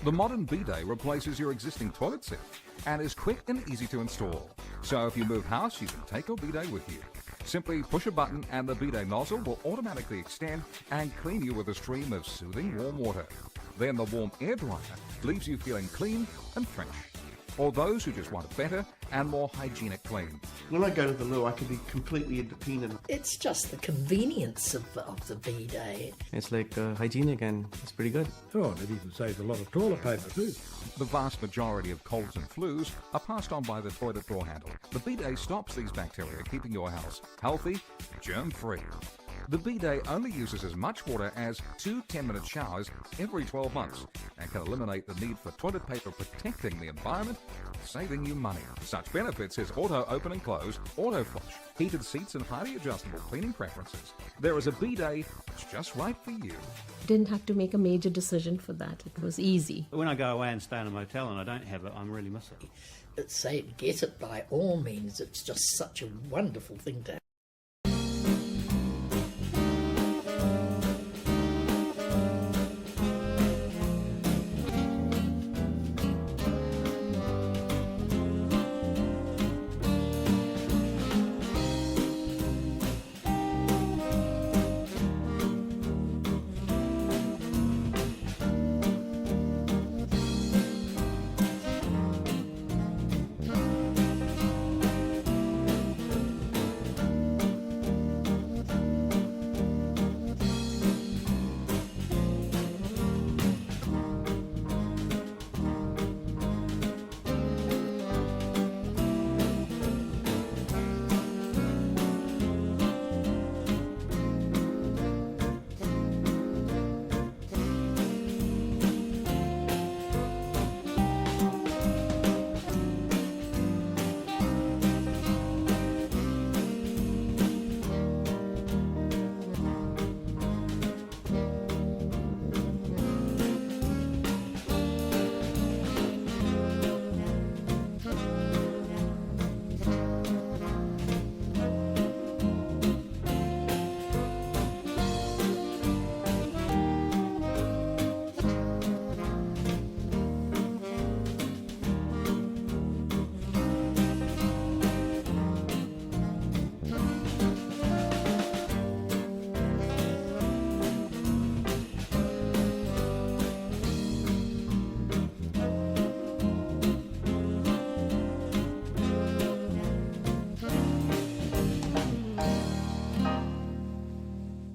The modern bidet replaces your existing toilet set and is quick and easy to install. So if you move house, you can take your bidet with you. Simply push a button and the bidet nozzle will automatically extend and clean you with a stream of soothing warm water. Then the warm air dryer leaves you feeling clean and fresh. Or those who just want a better and more hygienic clean. When I go to the loo, I can be completely independent. It's just the convenience of the bidet. It's like hygienic and it's pretty good. Oh, and it even saves a lot of toilet paper too. The vast majority of colds and flus are passed on by the toilet door handle. The bidet stops these bacteria, keeping your house healthy, germ-free. The bidet only uses as much water as 2 10-minute showers every 12 months and can eliminate the need for toilet paper, protecting the environment, saving you money. Such benefits as auto open and close, auto flush, heated seats and highly adjustable cleaning preferences. There is a bidet that's just right for you. Didn't have to make a major decision for that. It was easy. When I go away and stay in a motel and I don't have it, I really miss it. Say get it by all means. It's just such a wonderful thing to have.